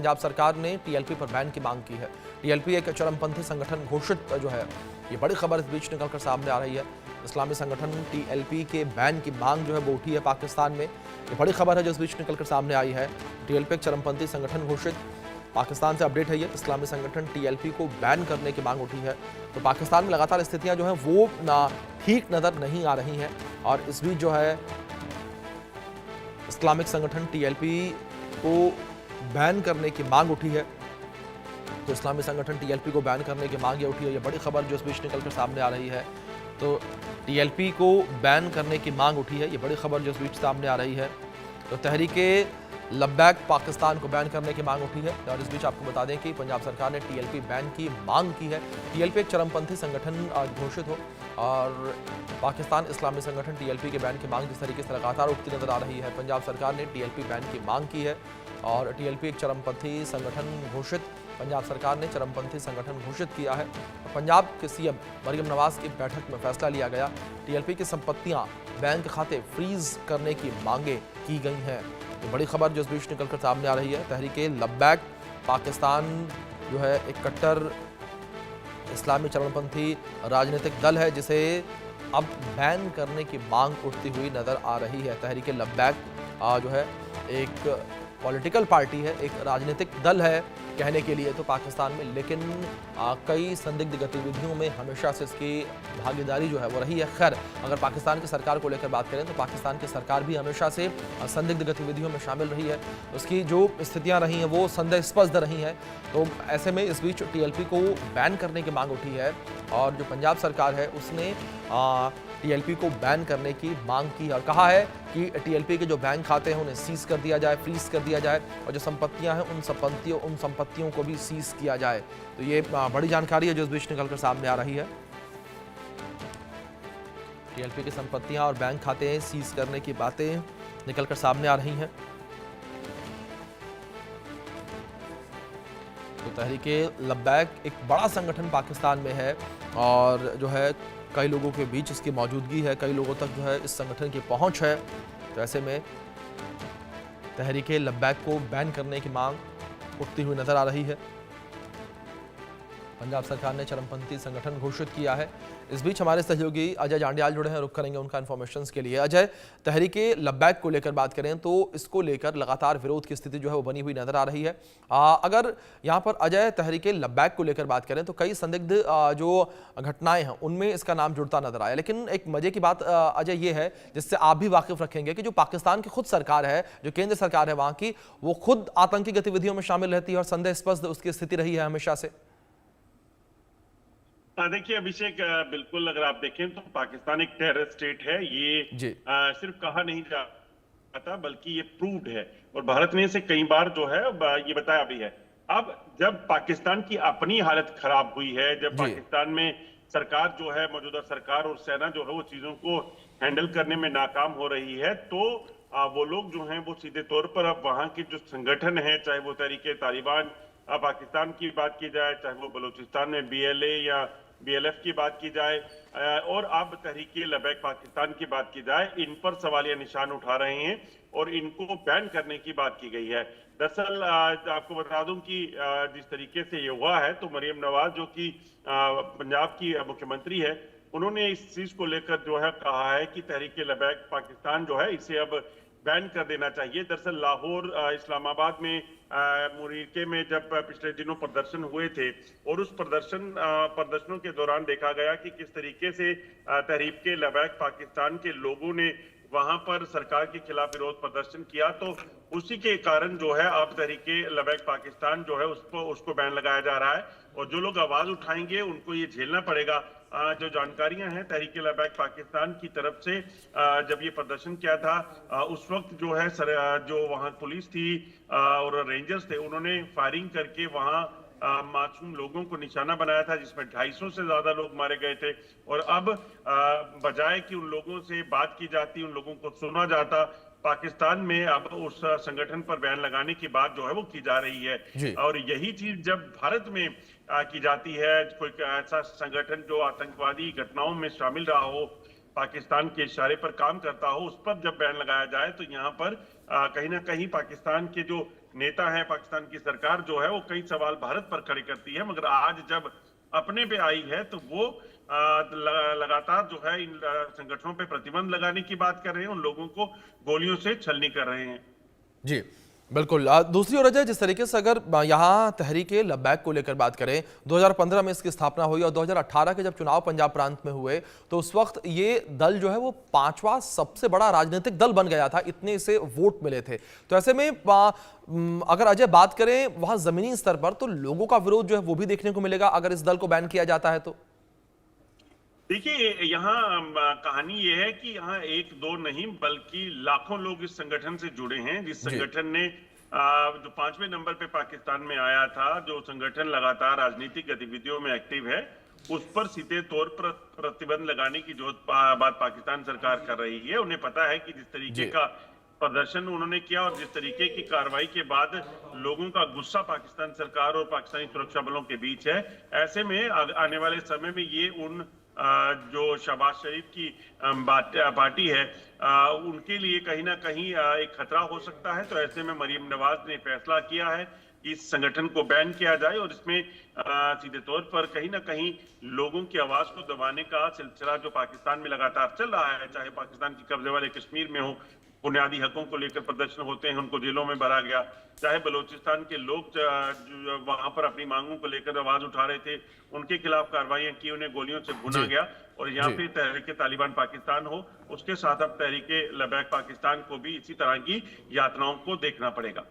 पंजाब सरकार ने टीएलपी पर बैन की मांग की है। टीएलपी एक चरमपंथी संगठन घोषित जो है, ये बड़ी खबर इस बीच निकलकर सामने आ रही है। इस्लामी संगठन टीएलपी के बैन की मांग जो है वो उठी है पाकिस्तान में। ये बड़ी खबर है जो इस बीच निकलकर सामने आई है। टीएलपी एक चरमपंथी संगठन घोषित, पाकिस्तान से अपडेट है ये। इस्लामी संगठन टीएलपी को बैन करने की मांग उठी है। तो पाकिस्तान में लगातार स्थितियां जो हैं वो ठीक नजर नहीं आ रही हैं और इस बीच जो है इस्लामिक संगठन टीएलपी को बैन करने की मांग उठी है। तो इस्लामी संगठन टीएलपी को बैन करने की मांग ये उठी है। ये बड़ी खबर जो इस बीच निकलकर सामने आ रही है। तो टीएलपी को बैन करने की मांग उठी है, ये बड़ी खबर जो इस बीच सामने आ रही है। तो तहरीके लब्बैक पाकिस्तान को बैन करने की मांग उठी है। और इस बीच आपको बता दें कि पंजाब सरकार ने टीएलपी बैन की मांग की है। टीएलपी एक चरमपंथी संगठन घोषित हो और पाकिस्तान इस्लामी संगठन टीएलपी के बैन की मांग जिस तरीके से लगातार उठती नजर आ रही है। पंजाब सरकार ने टीएलपी बैन की मांग की है और टीएलपी एक चरमपंथी संगठन घोषित, पंजाब सरकार ने चरमपंथी संगठन घोषित किया है। पंजाब के सीएम मरियम नवाज की बैठक में फैसला लिया गया। टीएलपी की संपत्तियां, बैंक खाते फ्रीज करने की मांगे की गई हैं। ये बड़ी खबर जो इस बीच निकलकर सामने आ रही है। तहरीके लब्बैक पाकिस्तान जो है एक कट्टर इस्लामी चरमपंथी राजनीतिक दल है जिसे अब बैन करने की मांग उठती हुई नजर आ रही है। तहरीके लब्बैक जो है एक पॉलिटिकल पार्टी है, एक राजनीतिक दल है कहने के लिए तो पाकिस्तान में, लेकिन कई संदिग्ध गतिविधियों में हमेशा से इसकी भागीदारी जो है वो रही है। खैर, अगर पाकिस्तान की सरकार को लेकर बात करें तो पाकिस्तान की सरकार भी हमेशा से संदिग्ध गतिविधियों में शामिल रही है। उसकी जो स्थितियां रही हैं वो संदेहास्पद रही हैं। तो ऐसे में इस बीच टीएलपी को बैन करने की मांग उठी है और जो पंजाब सरकार है उसने टीएलपी को बैन करने की मांग की और कहा है कि टीएलपी के जो बैंक खाते हैं उन्हें सीज कर दिया जाए, फ्रीज कर दिया जाए और जो संपत्तियां हैं उन संपत्तियों को भी सीज किया जाए। तो ये बड़ी जानकारी है जो इस बीच निकलकर सामने आ रही है। टीएलपी की संपत्तियां और बैंक खाते सीज करने की बातें निकलकर सामने आ रही हैं। तो तहरीके लब्बैक एक बड़ा संगठन पाकिस्तान में है और जो है कई लोगों के बीच इसकी मौजूदगी है, कई लोगों तक जो है इस संगठन की पहुंच है। तो ऐसे में तहरीके लब्बैक को बैन करने की मांग उठती हुई नजर आ रही है। पंजाब सरकार ने चरमपंथी संगठन घोषित किया है। इस बीच हमारे सहयोगी अजय जांडियाल जुड़े हैं, रुख करेंगे उनका इन्फॉर्मेशन के लिए। अजय, तहरीके लब्बैक को लेकर बात करें तो इसको लेकर लगातार विरोध की स्थिति जो है वो बनी हुई नजर आ रही है। अगर यहाँ पर अजय तहरीके लब्बैक को लेकर बात करें तो कई संदिग्ध जो घटनाएं हैं उनमें इसका नाम जुड़ता नजर आया, लेकिन एक मजे की बात अजय ये है जिससे आप भी वाकिफ रखेंगे कि जो पाकिस्तान की खुद सरकार है, जो केंद्र सरकार है वहां की, वो खुद आतंकी गतिविधियों में शामिल रहती है और संदेहास्पद उसकी स्थिति रही है हमेशा से। देखिए अभिषेक, बिल्कुल अगर आप देखें तो पाकिस्तान एक टेरर स्टेट है। ये सिर्फ कहा नहीं जाता बल्कि ये प्रूव्ड है और भारत ने इसे कई बार जो है ये बताया भी है। अब जब पाकिस्तान की अपनी हालत खराब हुई है, जब पाकिस्तान में सरकार जो है, मौजूदा सरकार और सेना जो है वो चीजों को हैंडल करने में नाकाम हो रही है, तो वो लोग जो हैं वो सीधे तौर पर अब वहां के जो संगठन है, चाहे वो तहरीके तालिबान पाकिस्तान की बात की जाए, चाहे वो बलूचिस्तान में बीएलए या बीएलएफ की बात की जाए और अब तहरीके लब्बैक पाकिस्तान की बात की जाए, इन पर सवालिया निशान उठा रहे हैं और इनको बैन करने की बात की गई है। दरअसल आपको बता दूं कि जिस तरीके से ये हुआ है, तो मरियम नवाज जो कि पंजाब की मुख्यमंत्री है, उन्होंने इस चीज को लेकर जो है कहा है कि तहरीके लब्बैक पाकिस्तान जो है इसे अब बैन कर देना चाहिए। दरअसल लाहौर, इस्लामाबाद में, मुरीके में जब पिछले दिनों प्रदर्शन हुए थे और उस प्रदर्शनों के दौरान देखा गया कि किस तरीके से तहरीके लब्बैक पाकिस्तान के लोगों ने वहां पर सरकार के खिलाफ विरोध प्रदर्शन किया, तो उसी के कारण जो है अब तहरीके लब्बैक पाकिस्तान जो है उसको बैन लगाया जा रहा है और जो लोग आवाज उठाएंगे उनको ये झेलना पड़ेगा। जो जानकारियां हैं तहरीके लब्बैक पाकिस्तान की तरफ से, जब ये प्रदर्शन किया था उस वक्त जो है जो वहां पुलिस थी और रेंजर्स थे, उन्होंने फायरिंग करके वहां मासूम लोगों को निशाना बनाया था, जिसमें 250 से ज्यादा लोग मारे गए थे। और अब बजाय कि उन लोगों से बात की जाती, उन लोगों को सुना जाता, पाकिस्तान में अब उस संगठन पर बैन लगाने की बात जो है वो की जा रही है। और यही चीज जब भारत में की जाती है, कोई ऐसा संगठन जो आतंकवादी घटनाओं में शामिल रहा हो, पाकिस्तान के इशारे पर काम करता हो, उस पर जब बैन लगाया जाए तो यहाँ पर कहीं ना कहीं पाकिस्तान के जो नेता है, पाकिस्तान की सरकार जो है वो कई सवाल भारत पर खड़े करती है, मगर आज जब अपने पे आई है तो वो लगातार जो है इन संगठनों पे प्रतिबंध लगाने की बात कर रहे हैं, उन लोगों को गोलियों से छलनी कर रहे हैं। जी बिल्कुल। दूसरी ओर अजय, जिस तरीके से अगर यहाँ तहरीके लब्बैक को लेकर बात करें, 2015 में इसकी स्थापना हुई और 2018 के जब चुनाव पंजाब प्रांत में हुए तो उस वक्त ये दल जो है वो 5वां सबसे बड़ा राजनीतिक दल बन गया था, इतने इसे वोट मिले थे। तो ऐसे में अगर अजय बात करें वहां जमीनी स्तर पर, तो लोगों का विरोध जो है वो भी देखने को मिलेगा अगर इस दल को बैन किया जाता है तो। देखिए, यहाँ कहानी ये है कि यहाँ एक दो नहीं बल्कि लाखों लोग इस संगठन से जुड़े हैं, जिस संगठन ने जो 5वें नंबर पे पाकिस्तान में आया था, जो संगठन लगातार राजनीतिक गतिविधियों में एक्टिव है, उस पर सीधे तौर पर प्रतिबंध लगाने की जो बात पाकिस्तान सरकार कर रही है। उन्हें पता है कि जिस तरीके का प्रदर्शन उन्होंने किया और जिस तरीके की कार्रवाई के बाद लोगों का गुस्सा पाकिस्तान सरकार और पाकिस्तानी सुरक्षा बलों के बीच है, ऐसे में आने वाले समय में ये उन जो शहबाज शरीफ की पार्टी है उनके लिए कहीं ना कहीं एक खतरा हो सकता है। तो ऐसे में मरीम नवाज ने फैसला किया है कि इस संगठन को बैन किया जाए और इसमें सीधे तौर पर कहीं ना कहीं लोगों की आवाज को दबाने का सिलसिला जो पाकिस्तान में लगातार चल रहा है, चाहे पाकिस्तान की कब्जे वाले कश्मीर में हो, बुनियादी हकों को लेकर प्रदर्शन होते हैं, उनको जेलों में भरा गया, चाहे बलूचिस्तान के लोग वहां पर अपनी मांगों को लेकर आवाज उठा रहे थे, उनके खिलाफ कार्रवाइयां की, उन्हें गोलियों से भुना गया। और यहाँ पे तहरीके तालिबान पाकिस्तान हो, उसके साथ अब तहरीके लब्बैक पाकिस्तान को भी इसी तरह की यातनाओं को देखना पड़ेगा।